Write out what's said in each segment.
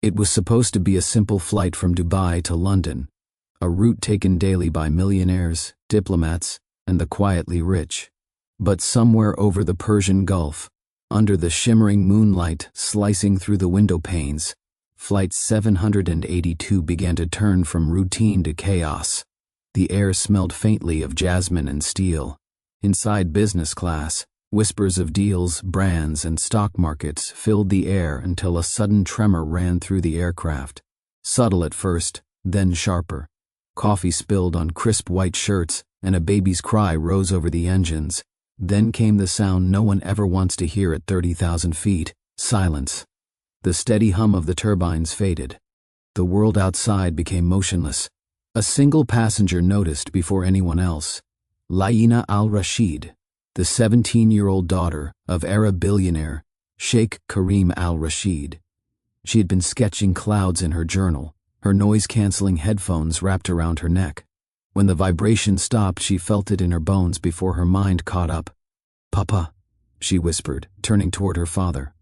It was supposed to be a simple flight from Dubai to London, a route taken daily by millionaires, diplomats, and the quietly rich. But somewhere over the Persian Gulf, under the shimmering moonlight slicing through the window panes, Flight 782 began to turn from routine to chaos. The air smelled faintly of jasmine and steel. Inside business class, whispers of deals, brands, and stock markets filled the air until a sudden tremor ran through the aircraft. Subtle at first, then sharper. Coffee spilled on crisp white shirts, and a baby's cry rose over the engines. Then came the sound no one ever wants to hear at 30,000 feet: silence. The steady hum of the turbines faded. The world outside became motionless. A single passenger noticed before anyone else: Layina Al-Rashid, the 17-year-old daughter of Arab billionaire Sheikh Kareem Al-Rashid. She had been sketching clouds in her journal, her noise-canceling headphones wrapped around her neck. When the vibration stopped, she felt it in her bones before her mind caught up. "Papa," she whispered, turning toward her father.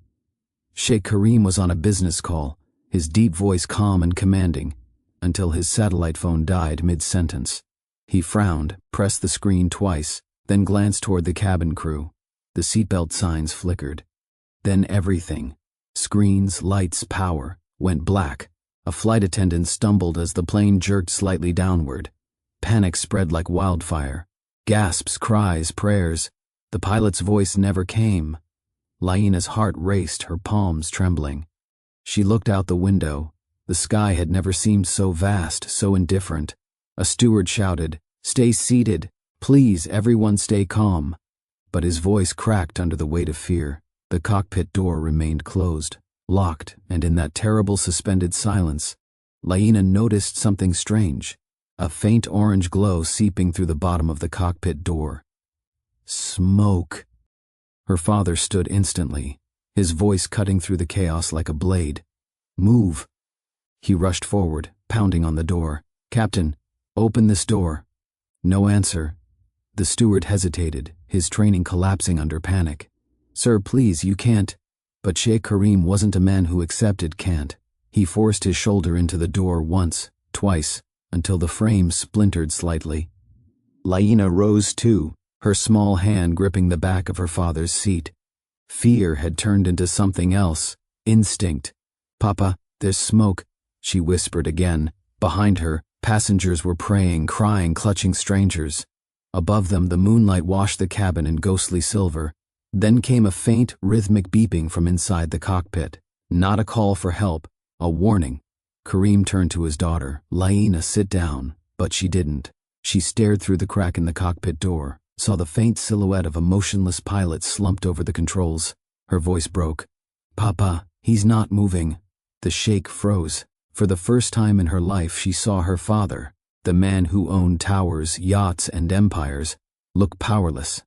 Sheikh Kareem was on a business call, his deep voice calm and commanding, until his satellite phone died mid-sentence. He frowned, pressed the screen twice, then glanced toward the cabin crew. The seatbelt signs flickered. Then everything, screens, lights, power, went black. A flight attendant stumbled as the plane jerked slightly downward. Panic spread like wildfire. Gasps, cries, prayers. The pilot's voice never came. Layina's heart raced, her palms trembling. She looked out the window. The sky had never seemed so vast, so indifferent. A steward shouted, "Stay seated. Please, everyone stay calm." But his voice cracked under the weight of fear. The cockpit door remained closed, locked, and in that terrible suspended silence, Layina noticed something strange. A faint orange glow seeping through the bottom of the cockpit door. Smoke. Her father stood instantly, his voice cutting through the chaos like a blade. "Move." He rushed forward, pounding on the door. "Captain, open this door." No answer. The steward hesitated, his training collapsing under panic. "Sir, please, you can't." But Sheikh Kareem wasn't a man who accepted can't. He forced his shoulder into the door once, twice, until the frame splintered slightly. Layina rose too, her small hand gripping the back of her father's seat. Fear had turned into something else, instinct. "Papa, there's smoke," she whispered again. Behind her, passengers were praying, crying, clutching strangers. Above them, the moonlight washed the cabin in ghostly silver. Then came a faint, rhythmic beeping from inside the cockpit. Not a call for help, a warning. Kareem turned to his daughter. "Layina, sit down." But she didn't. She stared through the crack in the cockpit door, saw the faint silhouette of a motionless pilot slumped over the controls. Her voice broke. "Papa, he's not moving." The sheikh froze. For the first time in her life, she saw her father, the man who owned towers, yachts, and empires, look powerless.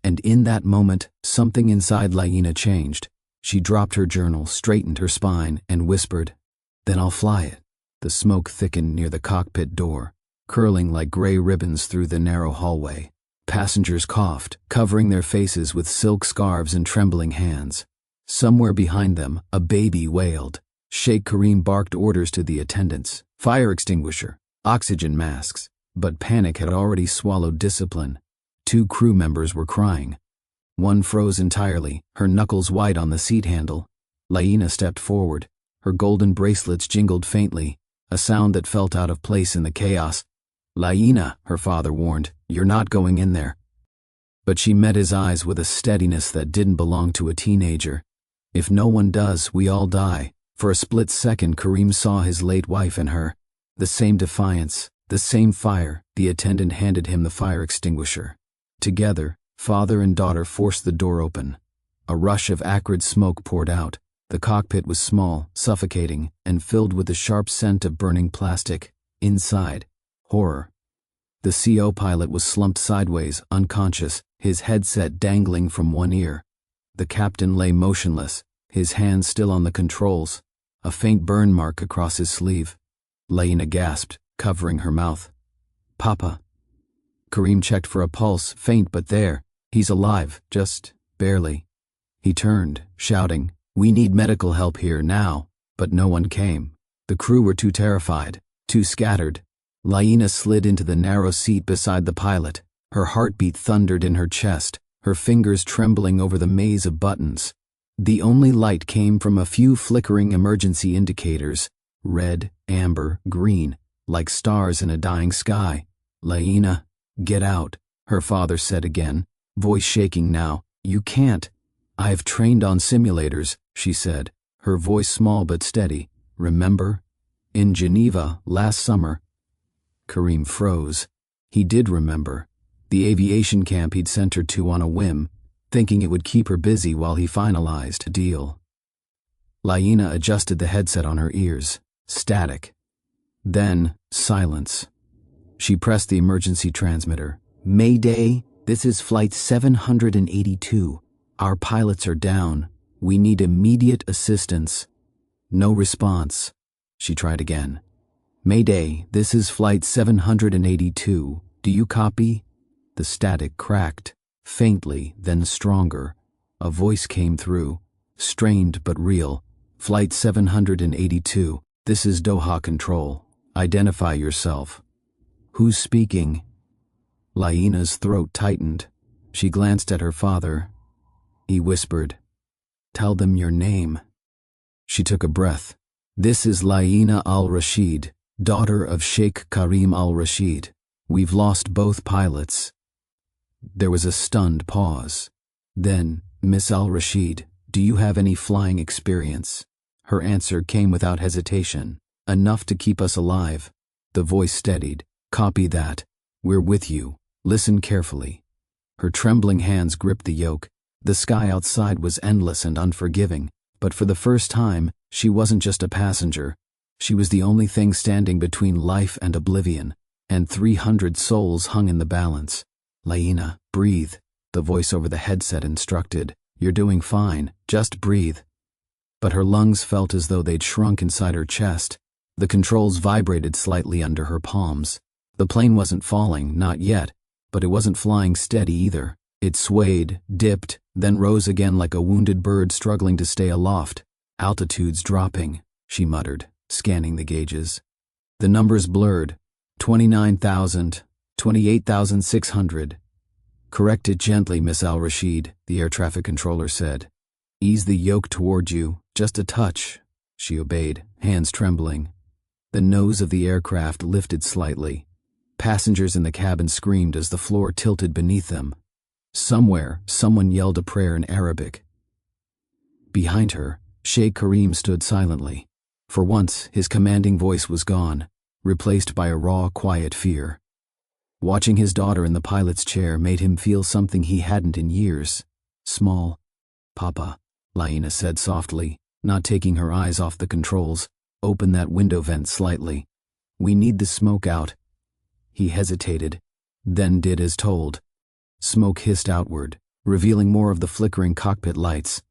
And in that moment, something inside Layina changed. She dropped her journal, straightened her spine, and whispered, "Then I'll fly it." The smoke thickened near the cockpit door, curling like gray ribbons through the narrow hallway. Passengers coughed, covering their faces with silk scarves and trembling hands. Somewhere behind them, a baby wailed. Sheikh Kareem barked orders to the attendants: fire extinguisher, oxygen masks. But panic had already swallowed discipline. 2 crew members were crying. One froze entirely, her knuckles white on the seat handle. Layina stepped forward. Her golden bracelets jingled faintly, a sound that felt out of place in the chaos. "Layina," her father warned, "you're not going in there." But she met his eyes with a steadiness that didn't belong to a teenager. "If no one does, we all die." For a split second, Kareem saw his late wife in her. The same defiance, the same fire. The attendant handed him the fire extinguisher. Together, father and daughter forced the door open. A rush of acrid smoke poured out. The cockpit was small, suffocating, and filled with the sharp scent of burning plastic. Inside, horror. The CO pilot was slumped sideways, unconscious, his headset dangling from one ear. The captain lay motionless, his hands still on the controls, a faint burn mark across his sleeve. Layina gasped, covering her mouth. "Papa." Kareem checked for a pulse, faint but there. "He's alive, just barely." He turned, shouting, "We need medical help here, now." But no one came. The crew were too terrified, too scattered. Layina slid into the narrow seat beside the pilot. Her heartbeat thundered in her chest, her fingers trembling over the maze of buttons. The only light came from a few flickering emergency indicators, red, amber, green, like stars in a dying sky. "Layina, get out," her father said again, voice shaking now. "You can't." "I've trained on simulators," she said, her voice small but steady. "Remember? In Geneva, last summer." Kareem froze. He did remember. The aviation camp he'd sent her to on a whim, thinking it would keep her busy while he finalized a deal. Layina adjusted the headset on her ears. Static. Then, silence. She pressed the emergency transmitter. "Mayday, this is Flight 782. Our pilots are down. We need immediate assistance." No response. She tried again. "Mayday, this is Flight 782. Do you copy?" The static cracked, faintly, then stronger. A voice came through, strained but real. "Flight 782, this is Doha Control. Identify yourself." "Who's speaking?" Layina's throat tightened. She glanced at her father. He whispered, "Tell them your name." She took a breath. "This is Layina Al-Rashid, daughter of Sheikh Kareem Al-Rashid. We've lost both pilots." There was a stunned pause. Then, "Miss Al-Rashid, do you have any flying experience?" Her answer came without hesitation. "Enough to keep us alive." The voice steadied. "Copy that. We're with you. Listen carefully." Her trembling hands gripped the yoke. The sky outside was endless and unforgiving, but for the first time, she wasn't just a passenger. She was the only thing standing between life and oblivion, and 300 souls hung in the balance. "Layina, breathe," the voice over the headset instructed. "You're doing fine, just breathe." But her lungs felt as though they'd shrunk inside her chest. The controls vibrated slightly under her palms. The plane wasn't falling, not yet, but it wasn't flying steady either. It swayed, dipped, then rose again like a wounded bird struggling to stay aloft. "Altitude's dropping," she muttered, scanning the gauges. The numbers blurred. 29,000, 28,600. "Correct it gently, Miss Al-Rashid," the air traffic controller said. "Ease the yoke toward you, just a touch." She obeyed, hands trembling. The nose of the aircraft lifted slightly. Passengers in the cabin screamed as the floor tilted beneath them. Somewhere, someone yelled a prayer in Arabic. Behind her, Sheikh Kareem stood silently. For once, his commanding voice was gone, replaced by a raw, quiet fear. Watching his daughter in the pilot's chair made him feel something he hadn't in years. Small. "Papa," Layina said softly, not taking her eyes off the controls. "Open that window vent slightly. We need the smoke out." He hesitated, then did as told. Smoke hissed outward, revealing more of the flickering cockpit lights.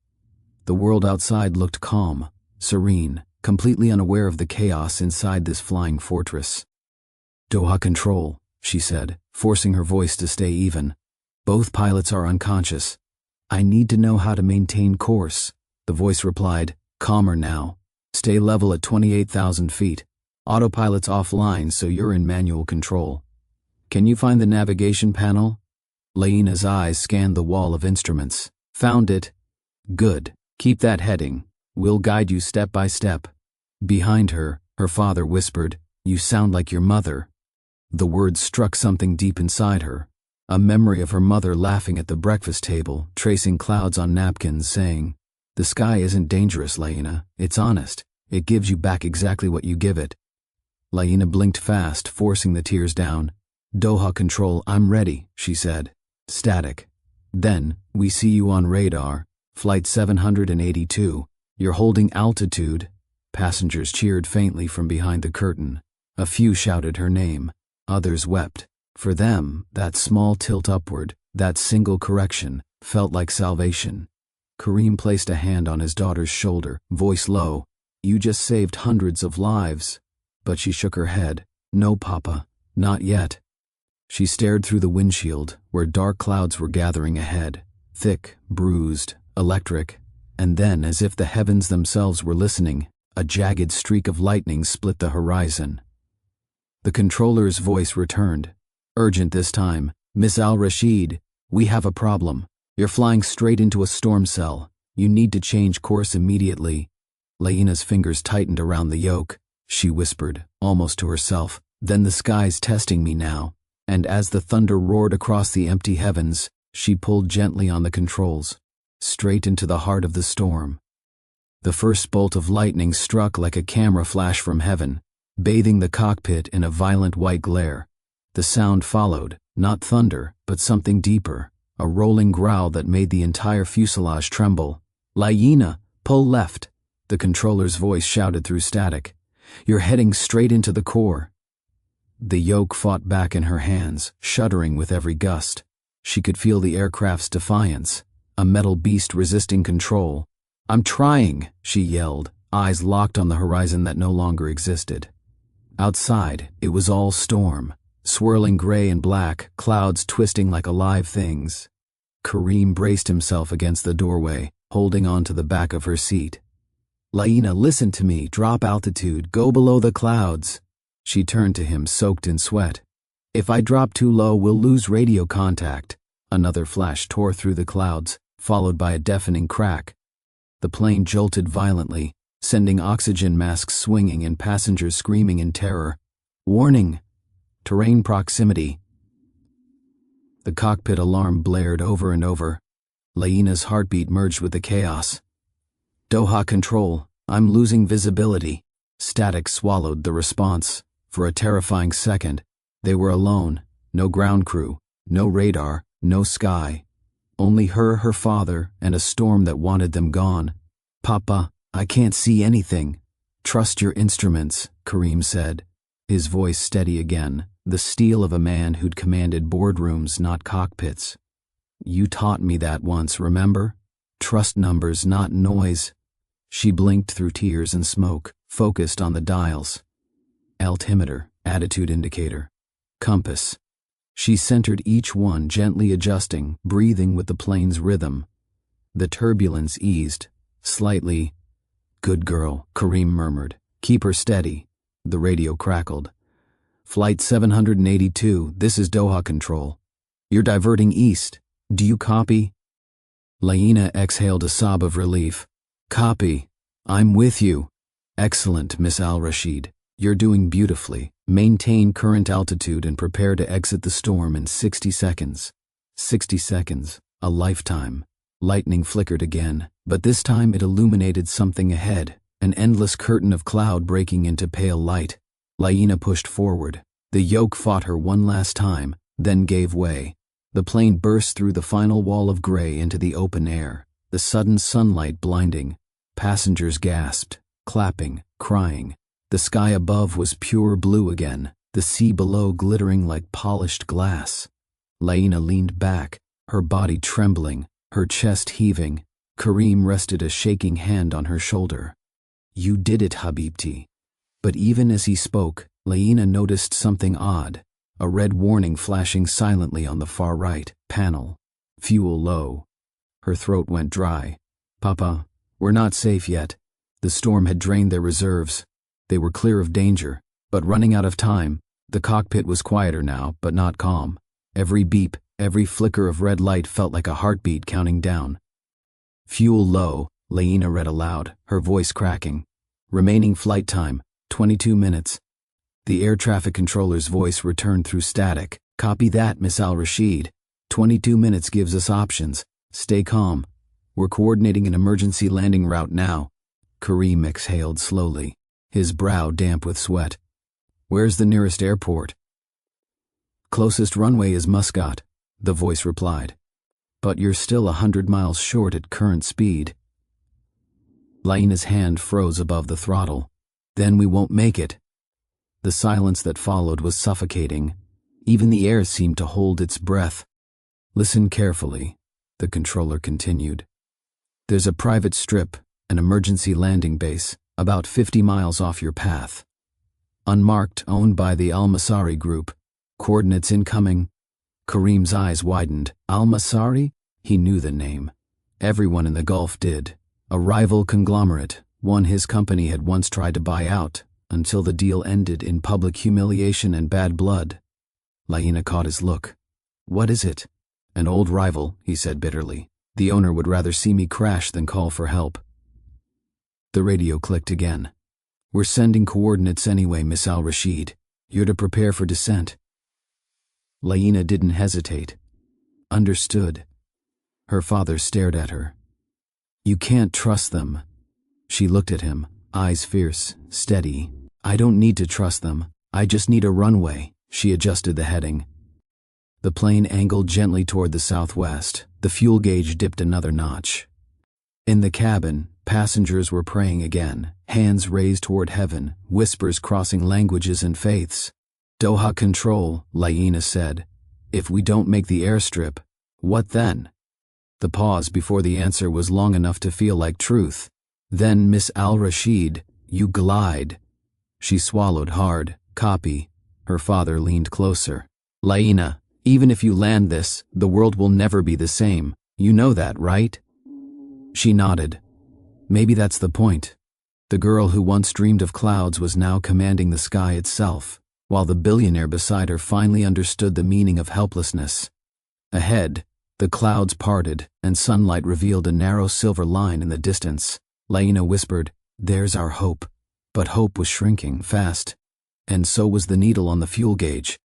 The world outside looked calm, serene, completely unaware of the chaos inside this flying fortress. "Doha Control," she said, forcing her voice to stay even. "Both pilots are unconscious. I need to know how to maintain course." The voice replied, calmer now. "Stay level at 28,000 feet. Autopilot's offline, so you're in manual control. Can you find the navigation panel?" Layina's eyes scanned the wall of instruments. "Found it." "Good. Keep that heading. We'll guide you step by step." Behind her, her father whispered, "You sound like your mother." The words struck something deep inside her. A memory of her mother laughing at the breakfast table, tracing clouds on napkins, saying, "The sky isn't dangerous, Layina. It's honest. It gives you back exactly what you give it." Layina blinked fast, forcing the tears down. "Doha Control, I'm ready," she said. Static. "Then, we see you on radar. Flight 782. You're holding altitude." Passengers cheered faintly from behind the curtain. A few shouted her name. Others wept. For them, that small tilt upward, that single correction, felt like salvation. Kareem placed a hand on his daughter's shoulder, voice low. "You just saved hundreds of lives." But she shook her head. "No, Papa, not yet." She stared through the windshield, where dark clouds were gathering ahead, thick, bruised, electric, and then, as if the heavens themselves were listening, A jagged streak of lightning split the horizon. The controller's voice returned. Urgent this time. Miss Al-Rashid, we have a problem. You're flying straight into a storm cell. You need to change course immediately. Layina's fingers tightened around the yoke. She whispered, almost to herself, then the sky's testing me now. And as the thunder roared across the empty heavens, she pulled gently on the controls, straight into the heart of the storm. The first bolt of lightning struck like a camera flash from heaven, bathing the cockpit in a violent white glare. The sound followed, not thunder, but something deeper, a rolling growl that made the entire fuselage tremble. Layina, pull left, the controller's voice shouted through static. You're heading straight into the core. The yoke fought back in her hands, shuddering with every gust. She could feel the aircraft's defiance, a metal beast resisting control. I'm trying, she yelled, eyes locked on the horizon that no longer existed. Outside, it was all storm, swirling gray and black, clouds twisting like alive things. Kareem braced himself against the doorway, holding on to the back of her seat. Layina, listen to me, drop altitude, go below the clouds. She turned to him, soaked in sweat. If I drop too low, we'll lose radio contact. Another flash tore through the clouds, followed by a deafening crack. The plane jolted violently, sending oxygen masks swinging and passengers screaming in terror. Warning! Terrain proximity. The cockpit alarm blared over and over. Layina's heartbeat merged with the chaos. Doha control, I'm losing visibility. Static swallowed the response. For a terrifying second, they were alone. No ground crew, no radar, no sky. Only her father, and a storm that wanted them gone. Papa, I can't see anything. Trust your instruments, Kareem said, his voice steady again, the steel of a man who'd commanded boardrooms, not cockpits. You taught me that once, remember? Trust numbers, not noise. She blinked through tears and smoke, focused on the dials. Altimeter, attitude indicator. Compass. She centered each one, gently adjusting, breathing with the plane's rhythm. The turbulence eased, slightly. Good girl, Kareem murmured. Keep her steady. The radio crackled. Flight 782, this is Doha control. You're diverting east. Do you copy? Layina exhaled a sob of relief. Copy. I'm with you. Excellent, Miss Al-Rashid. You're doing beautifully. Maintain current altitude and prepare to exit the storm in 60 seconds. 60 seconds. A lifetime. Lightning flickered again, but this time it illuminated something ahead, an endless curtain of cloud breaking into pale light. Layina pushed forward. The yoke fought her one last time, then gave way. The plane burst through the final wall of gray into the open air, the sudden sunlight blinding. Passengers gasped, clapping, crying. The sky above was pure blue again, the sea below glittering like polished glass. Layina leaned back, her body trembling, her chest heaving. Kareem rested a shaking hand on her shoulder. You did it, Habibti. But even as he spoke, Layina noticed something odd, a red warning flashing silently on the far right panel. Fuel low. Her throat went dry. Papa, we're not safe yet. The storm had drained their reserves. They were clear of danger, but running out of time. The cockpit was quieter now, but not calm. Every beep, every flicker of red light felt like a heartbeat counting down. Fuel low, Layina read aloud, her voice cracking. Remaining flight time, 22 minutes. The air traffic controller's voice returned through static. Copy that, Miss Al-Rashid. 22 minutes gives us options. Stay calm. We're coordinating an emergency landing route now. Kareem exhaled slowly, his brow damp with sweat. Where's the nearest airport? Closest runway is Muscat, the voice replied. But you're still 100 miles short at current speed. Layina's hand froze above the throttle. Then we won't make it. The silence that followed was suffocating. Even the air seemed to hold its breath. Listen carefully, the controller continued. There's a private strip, an emergency landing base, about 50 miles off your path. Unmarked, owned by the Al-Masari Group. Coordinates incoming. Kareem's eyes widened. Al-Masari? He knew the name. Everyone in the Gulf did. A rival conglomerate, one his company had once tried to buy out, until the deal ended in public humiliation and bad blood. Layina caught his look. "What is it?" "An old rival," he said bitterly. "The owner would rather see me crash than call for help." The radio clicked again. "We're sending coordinates anyway, Miss Al-Rashid. You're to prepare for descent." Layina didn't hesitate. "Understood." Her father stared at her. "You can't trust them." She looked at him, eyes fierce, steady. "I don't need to trust them. I just need a runway." She adjusted the heading. The plane angled gently toward the southwest. The fuel gauge dipped another notch. In the cabin, passengers were praying again, hands raised toward heaven, whispers crossing languages and faiths. "Doha Control," Layina said. "If we don't make the airstrip, what then?" The pause before the answer was long enough to feel like truth. "Then, Miss Al-Rashid, you glide." She swallowed hard. "Copy." Her father leaned closer. "Layina, even if you land this, the world will never be the same. You know that, right?" She nodded. Maybe that's the point. The girl who once dreamed of clouds was now commanding the sky itself, while the billionaire beside her finally understood the meaning of helplessness. Ahead, the clouds parted, and sunlight revealed a narrow silver line in the distance. Layina whispered, "There's our hope." But hope was shrinking fast. And so was the needle on the fuel gauge.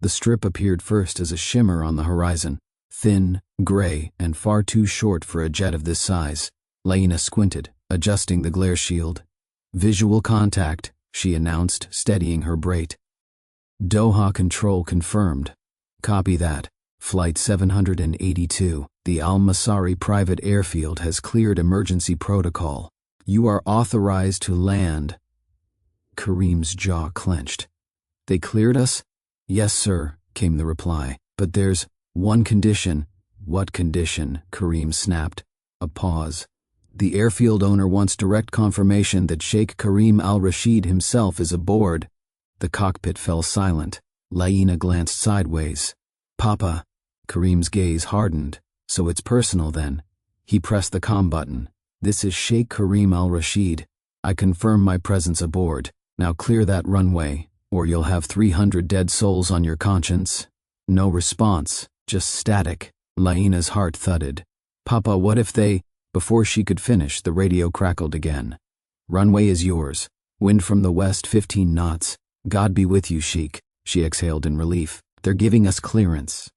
The strip appeared first as a shimmer on the horizon, thin, gray, and far too short for a jet of this size. Layina squinted, adjusting the glare shield. "Visual contact," she announced, steadying her brake. "Doha Control confirmed." "Copy that. Flight 782. The Al-Masari private airfield has cleared emergency protocol. You are authorized to land." Kareem's jaw clenched. "They cleared us?" "Yes, sir," came the reply. "But there's one condition." "What condition?" Kareem snapped. A pause. "The airfield owner wants direct confirmation that Sheikh Kareem Al-Rashid himself is aboard." The cockpit fell silent. Layina glanced sideways. "Papa." Kareem's gaze hardened. "So it's personal then." He pressed the comm button. "This is Sheikh Kareem Al-Rashid. I confirm my presence aboard. Now clear that runway, or you'll have 300 dead souls on your conscience." No response, just static. Layina's heart thudded. "Papa, what if they—" Before she could finish, the radio crackled again. "Runway is yours. Wind from the west 15 knots. God be with you, Sheikh." She exhaled in relief. "They're giving us clearance."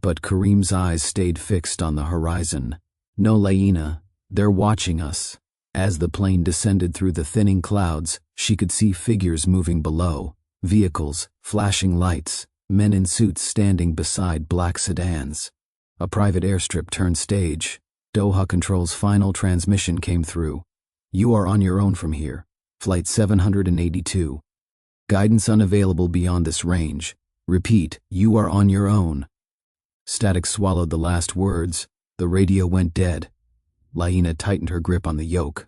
But Kareem's eyes stayed fixed on the horizon. "No, Layina, they're watching us." As the plane descended through the thinning clouds, she could see figures moving below, vehicles, flashing lights, men in suits standing beside black sedans. A private airstrip turned stage. Doha Control's final transmission came through. "You are on your own from here. Flight 782. Guidance unavailable beyond this range. Repeat, you are on your own." Static swallowed the last words. The radio went dead. Layina tightened her grip on the yoke.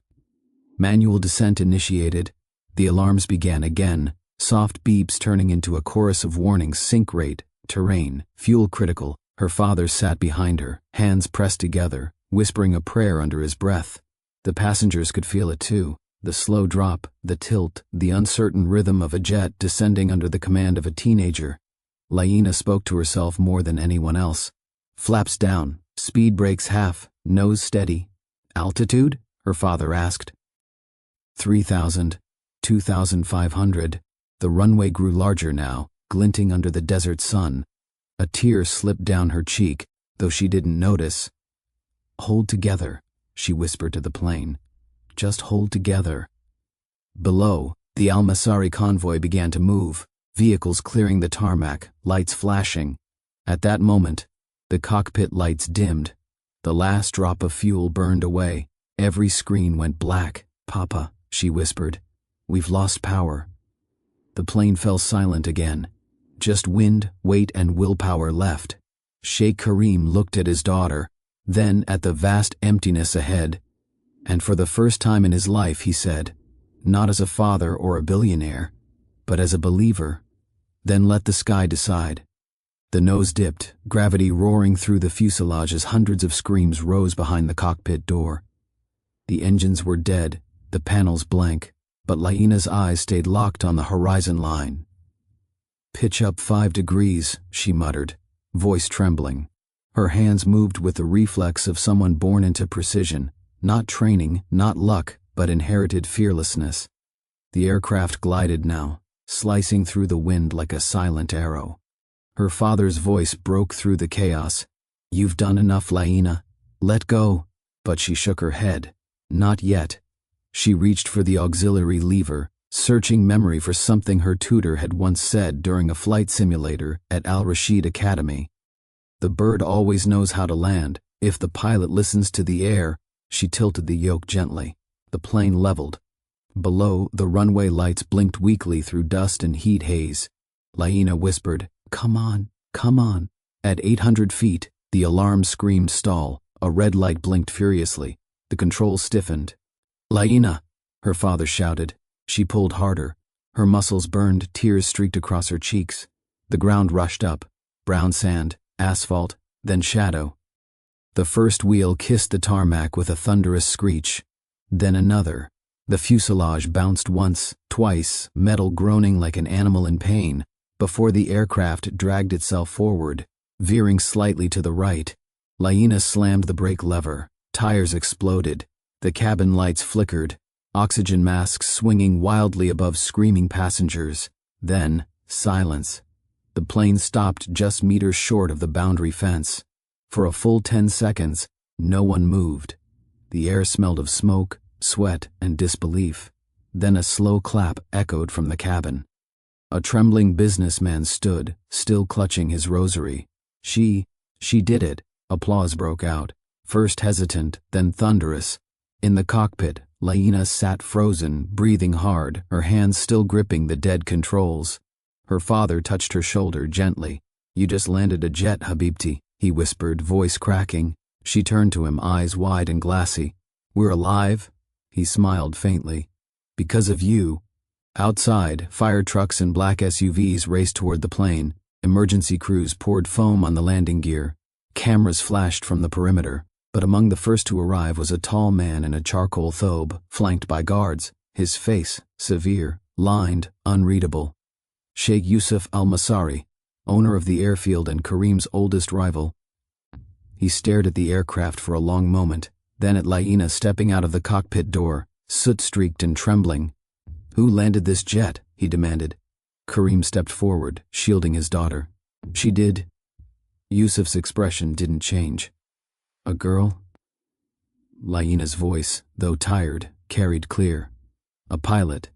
Manual descent initiated. The alarms began again, soft beeps turning into a chorus of warnings: sink rate, terrain, fuel critical. Her father sat behind her, hands pressed together, whispering a prayer under his breath. The passengers could feel it too. The slow drop, the tilt, the uncertain rhythm of a jet descending under the command of a teenager. Layina spoke to herself more than anyone else. "Flaps down, speed brakes half, nose steady." "Altitude?" her father asked. 3,000, 2,500. The runway grew larger now, glinting under the desert sun. A tear slipped down her cheek, though she didn't notice. "Hold together," she whispered to the plane. "Just hold together." Below, the Al-Masari convoy began to move, vehicles clearing the tarmac, lights flashing. At that moment, the cockpit lights dimmed. The last drop of fuel burned away. Every screen went black. "Papa," she whispered, "we've lost power." The plane fell silent again. Just wind, weight, and willpower left. Sheikh Kareem looked at his daughter, then at the vast emptiness ahead. And for the first time in his life, he said, not as a father or a billionaire, but as a believer, "Then let the sky decide." The nose dipped, gravity roaring through the fuselage as hundreds of screams rose behind the cockpit door. The engines were dead, the panels blank, but Layina's eyes stayed locked on the horizon line. "Pitch up 5 degrees, she muttered, voice trembling. Her hands moved with the reflex of someone born into precision, not training, not luck, but inherited fearlessness. The aircraft glided now, slicing through the wind like a silent arrow. Her father's voice broke through the chaos. "You've done enough, Layina. Let go." But she shook her head. Not yet. She reached for the auxiliary lever, searching memory for something her tutor had once said during a flight simulator at Al-Rashid Academy. "The bird always knows how to land, if the pilot listens to the air." She tilted the yoke gently. The plane leveled. Below, the runway lights blinked weakly through dust and heat haze. Layina whispered, "Come on, come on." At 800 feet, the alarm screamed stall. A red light blinked furiously. The controls stiffened. "Layina!" her father shouted. She pulled harder. Her muscles burned, tears streaked across her cheeks. The ground rushed up. Brown sand, asphalt, then shadow. The first wheel kissed the tarmac with a thunderous screech. Then another. The fuselage bounced once, twice, metal groaning like an animal in pain, before the aircraft dragged itself forward, veering slightly to the right. Layina slammed the brake lever. Tires exploded. The cabin lights flickered, oxygen masks swinging wildly above screaming passengers. Then, silence. The plane stopped just meters short of the boundary fence. For a full 10 seconds, no one moved. The air smelled of smoke, sweat, and disbelief. Then a slow clap echoed from the cabin. A trembling businessman stood, still clutching his rosary. She did it. Applause broke out, first hesitant, then thunderous. In the cockpit, Layina sat frozen, breathing hard, her hands still gripping the dead controls. Her father touched her shoulder gently. "You just landed a jet, Habibti," he whispered, voice cracking. She turned to him, eyes wide and glassy. "We're alive?" He smiled faintly. "Because of you." Outside, fire trucks and black SUVs raced toward the plane. Emergency crews poured foam on the landing gear. Cameras flashed from the perimeter, but among the first to arrive was a tall man in a charcoal thobe, flanked by guards, his face severe, lined, unreadable. Sheikh Yusuf Al-Masari, owner of the airfield and Kareem's oldest rival. He stared at the aircraft for a long moment, then at Layina stepping out of the cockpit door, soot-streaked and trembling. "Who landed this jet?" he demanded. Kareem stepped forward, shielding his daughter. "She did." Yusuf's expression didn't change. "A girl?" Layina's voice, though tired, carried clear. "A pilot."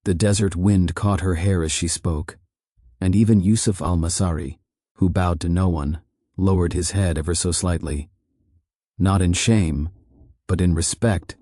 The desert wind caught her hair as she spoke, and even Yusuf Al-Masari, who bowed to no one, lowered his head ever so slightly. Not in shame, but in respect.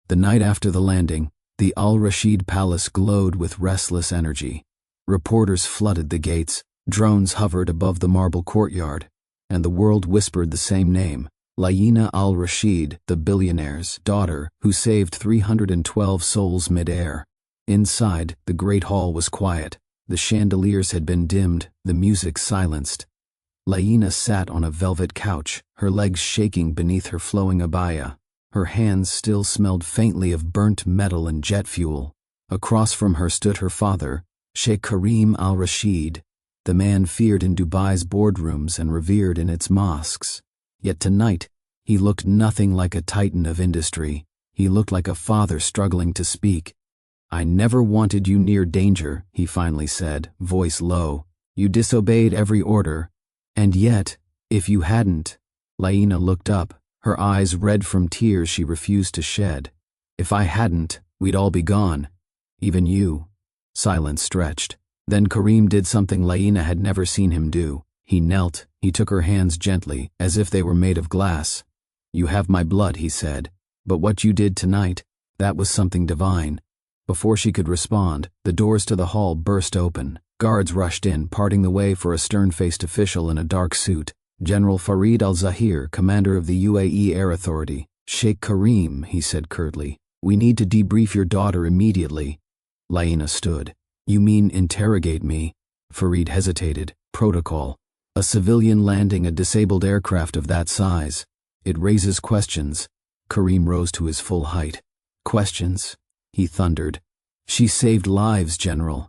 The night after the landing, the Al-Rashid palace glowed with restless energy. Reporters flooded the gates, drones hovered above the marble courtyard, and the world whispered the same name, Layina Al-Rashid, the billionaire's daughter who saved 312 souls mid-air. Inside, the great hall was quiet. The chandeliers had been dimmed, the music silenced. Layina sat on a velvet couch, her legs shaking beneath her flowing abaya. Her hands still smelled faintly of burnt metal and jet fuel. Across from her stood her father, Sheikh Kareem Al-Rashid, the man feared in Dubai's boardrooms and revered in its mosques. Yet tonight, he looked nothing like a titan of industry. He looked like a father struggling to speak. "I never wanted you near danger," he finally said, voice low. "You disobeyed every order. And yet, if you hadn't..." Layina looked up, her eyes red from tears she refused to shed. "If I hadn't, we'd all be gone. Even you." Silence stretched. Then Kareem did something Layina had never seen him do. He knelt, he took her hands gently, as if they were made of glass. "You have my blood," he said. "But what you did tonight, that was something divine." Before she could respond, the doors to the hall burst open. Guards rushed in, parting the way for a stern-faced official in a dark suit. General Farid al-Zahir, commander of the UAE Air Authority. "Sheikh Kareem," he said curtly, "we need to debrief your daughter immediately." Layina stood. "You mean interrogate me?" Farid hesitated. "Protocol. A civilian landing a disabled aircraft of that size. It raises questions." Kareem rose to his full height. Questions? He thundered. She saved lives, General.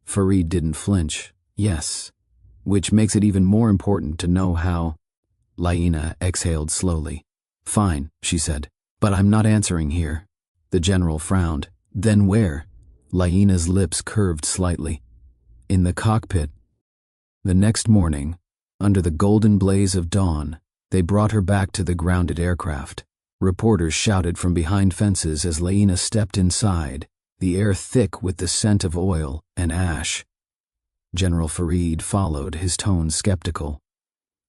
Farid didn't flinch. Yes. Which makes it even more important to know how. Layina exhaled slowly. Fine, she said, but I'm not answering here. The general frowned. Then where? Layina's lips curved slightly. In the cockpit. The next morning, under the golden blaze of dawn, they brought her back to the grounded aircraft. Reporters shouted from behind fences as Layina stepped inside, the air thick with the scent of oil and ash. General Farid followed, his tone skeptical.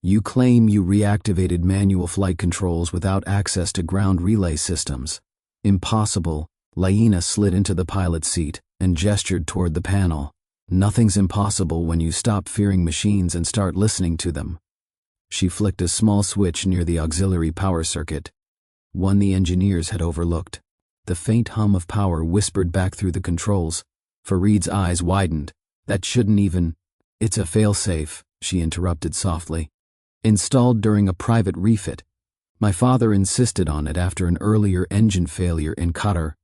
You claim you reactivated manual flight controls without access to ground relay systems. Impossible. Layina slid into the pilot's seat and gestured toward the panel. Nothing's impossible when you stop fearing machines and start listening to them. She flicked a small switch near the auxiliary power circuit, one the engineers had overlooked. The faint hum of power whispered back through the controls. Farid's eyes widened. That shouldn't even... It's a failsafe, she interrupted softly. Installed during a private refit. My father insisted on it after an earlier engine failure in Qatar.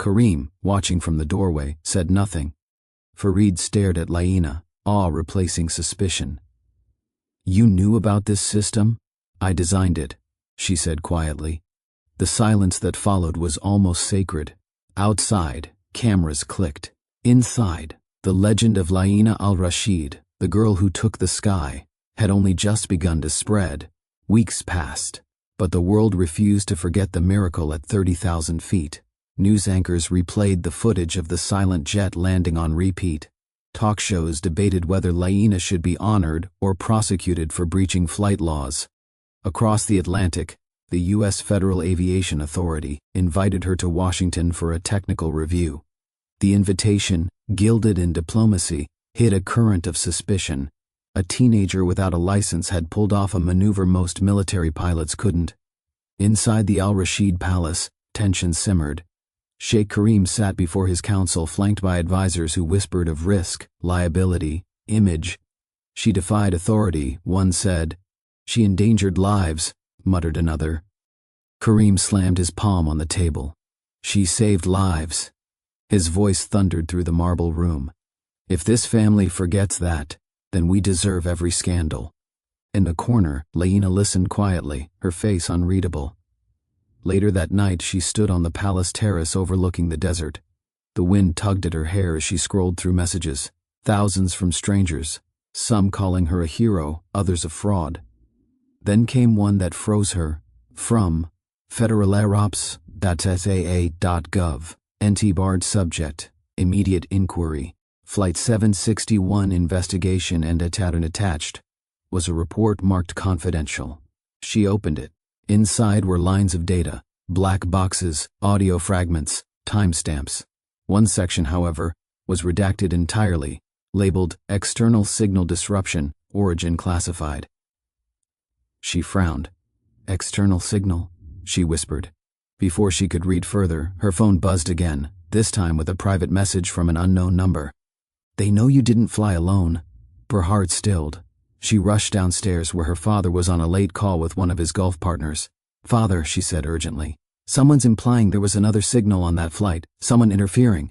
Kareem, watching from the doorway, said nothing. Farid stared at Layina, awe replacing suspicion. You knew about this system? I designed it, she said quietly. The silence that followed was almost sacred. Outside, cameras clicked. Inside, the legend of Layina Al-Rashid, the girl who took the sky, had only just begun to spread. Weeks passed, but the world refused to forget the miracle at 30,000 feet. News anchors replayed the footage of the silent jet landing on repeat. Talk shows debated whether Layina should be honored or prosecuted for breaching flight laws. Across the Atlantic, the U.S. Federal Aviation Authority invited her to Washington for a technical review. The invitation, gilded in diplomacy, hid a current of suspicion. A teenager without a license had pulled off a maneuver most military pilots couldn't. Inside the Al-Rashid palace, tension simmered. Sheikh Kareem sat before his council, flanked by advisors who whispered of risk, liability, image. She defied authority, one said. She endangered lives, muttered another. Kareem slammed his palm on the table. She saved lives. His voice thundered through the marble room. If this family forgets that, then we deserve every scandal. In the corner, Layina listened quietly, her face unreadable. Later that night, she stood on the palace terrace overlooking the desert. The wind tugged at her hair as she scrolled through messages, thousands from strangers, some calling her a hero, others a fraud. Then came one that froze her, from federalerops.saa.gov, NT-barred subject, immediate inquiry, Flight 761 investigation and attached, was a report marked confidential. She opened it. Inside were lines of data, black boxes, audio fragments, timestamps. One section, however, was redacted entirely, labeled External Signal Disruption, Origin Classified. She frowned. External signal, she whispered. Before she could read further, her phone buzzed again, this time with a private message from an unknown number. They know you didn't fly alone. Her heart stilled. She rushed downstairs where her father was on a late call with one of his Gulf partners. Father, she said urgently, someone's implying there was another signal on that flight, someone interfering.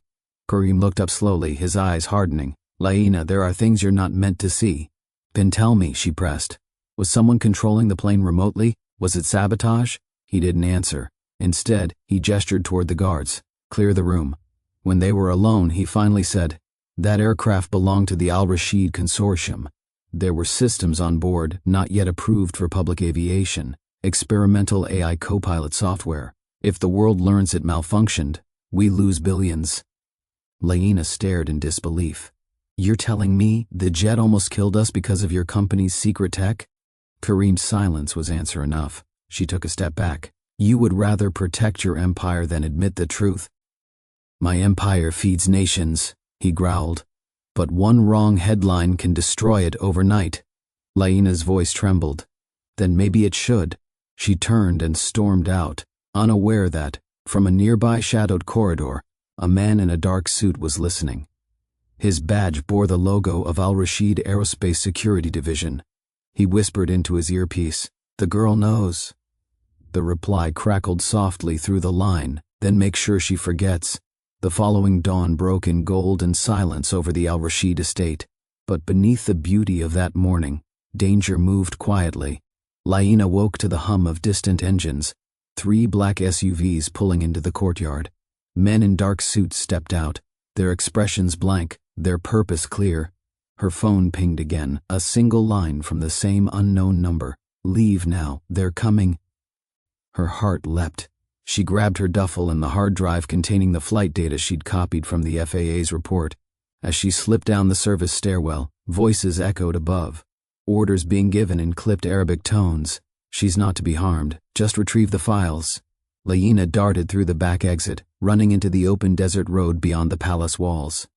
Kareem looked up slowly, his eyes hardening. Layina, there are things you're not meant to see. Then tell me, she pressed. Was someone controlling the plane remotely? Was it sabotage? He didn't answer. Instead, he gestured toward the guards. Clear the room. When they were alone, he finally said, that aircraft belonged to the Al-Rashid consortium. There were systems on board not yet approved for public aviation, experimental AI co-pilot software. If the world learns it malfunctioned, we lose billions. Layina stared in disbelief. You're telling me the jet almost killed us because of your company's secret tech? Kareem's silence was answer enough. She took a step back. You would rather protect your empire than admit the truth. My empire feeds nations, he growled. But one wrong headline can destroy it overnight. Layina's voice trembled. Then maybe it should. She turned and stormed out, unaware that, from a nearby shadowed corridor, a man in a dark suit was listening. His badge bore the logo of Al-Rashid Aerospace Security Division. He whispered into his earpiece, "The girl knows." The reply crackled softly through the line, then make sure she forgets. The following dawn broke in gold and silence over the Al-Rashid estate. But beneath the beauty of that morning, danger moved quietly. Layina woke to the hum of distant engines, 3 black SUVs pulling into the courtyard. Men in dark suits stepped out, their expressions blank, their purpose clear. Her phone pinged again, a single line from the same unknown number. "Leave now, they're coming." Her heart leapt. She grabbed her duffel and the hard drive containing the flight data she'd copied from the FAA's report. As she slipped down the service stairwell, voices echoed above, orders being given in clipped Arabic tones. "She's not to be harmed, just retrieve the files." Layina darted through the back exit, running into the open desert road beyond the palace walls.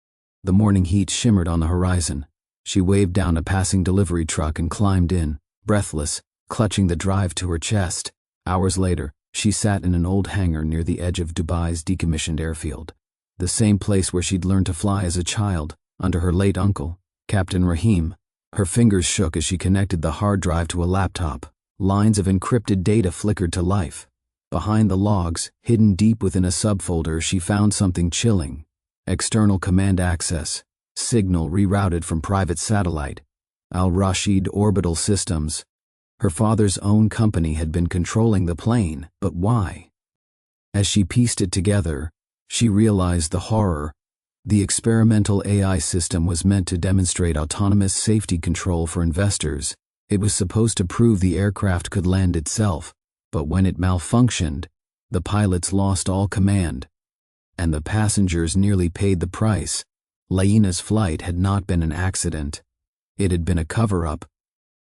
The morning heat shimmered on the horizon. She waved down a passing delivery truck and climbed in, breathless, clutching the drive to her chest. Hours later, she sat in an old hangar near the edge of Dubai's decommissioned airfield. The same place where she'd learned to fly as a child, under her late uncle, Captain Rahim. Her fingers shook as she connected the hard drive to a laptop. Lines of encrypted data flickered to life. Behind the logs, hidden deep within a subfolder, she found something chilling. External command access. Signal rerouted from private satellite. Al-Rashid Orbital Systems. Her father's own company had been controlling the plane, but why? As she pieced it together, she realized the horror. The experimental AI system was meant to demonstrate autonomous safety control for investors. It was supposed to prove the aircraft could land itself, but when it malfunctioned, the pilots lost all command, and the passengers nearly paid the price. Layina's flight had not been an accident. It had been a cover-up.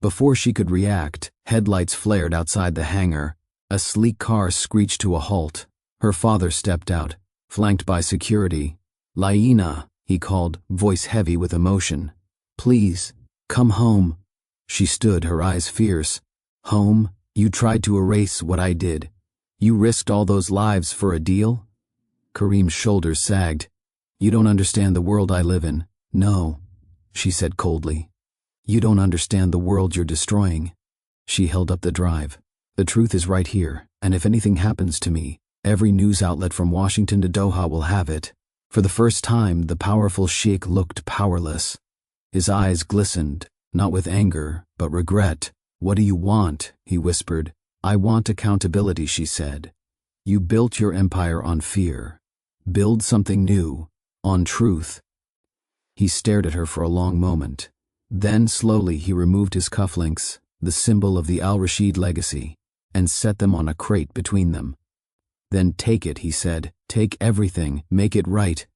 Before she could react, headlights flared outside the hangar. A sleek car screeched to a halt. Her father stepped out, flanked by security. "Layina," he called, voice heavy with emotion. "Please, come home." She stood, her eyes fierce. "Home? You tried to erase what I did. You risked all those lives for a deal?" Kareem's shoulders sagged. "You don't understand the world I live in." "No," she said coldly. "You don't understand the world you're destroying." She held up the drive. "The truth is right here, and if anything happens to me, every news outlet from Washington to Doha will have it." For the first time, the powerful sheikh looked powerless. His eyes glistened, not with anger, but regret. "What do you want?" he whispered. "I want accountability," she said. "You built your empire on fear. Build something new, on truth." He stared at her for a long moment. Then slowly he removed his cufflinks, the symbol of the Al-Rashid legacy, and set them on a crate between them. "Then take it," he said. "Take everything, make it right."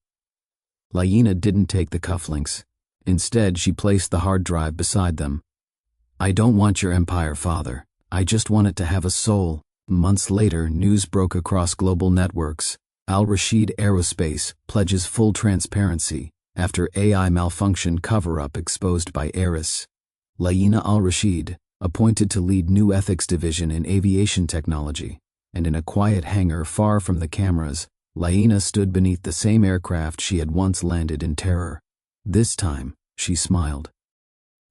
Layina didn't take the cufflinks. Instead, she placed the hard drive beside them. "I don't want your empire, Father. I just want it to have a soul." Months later, news broke across global networks. Al-Rashid Aerospace pledges full transparency after AI malfunction cover-up exposed by Aris. Layina Al-Rashid, appointed to lead new ethics division in aviation technology, and in a quiet hangar far from the cameras, Layina stood beneath the same aircraft she had once landed in terror. This time, she smiled.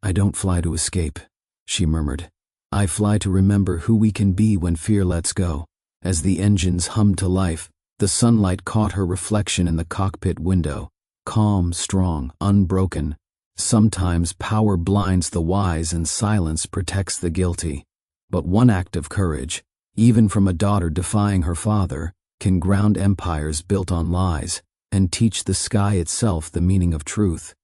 "I don't fly to escape," she murmured. "I fly to remember who we can be when fear lets go." As the engines hummed to life, the sunlight caught her reflection in the cockpit window. Calm, strong, unbroken. Sometimes power blinds the wise and silence protects the guilty. But one act of courage, even from a daughter defying her father, can ground empires built on lies and teach the sky itself the meaning of truth.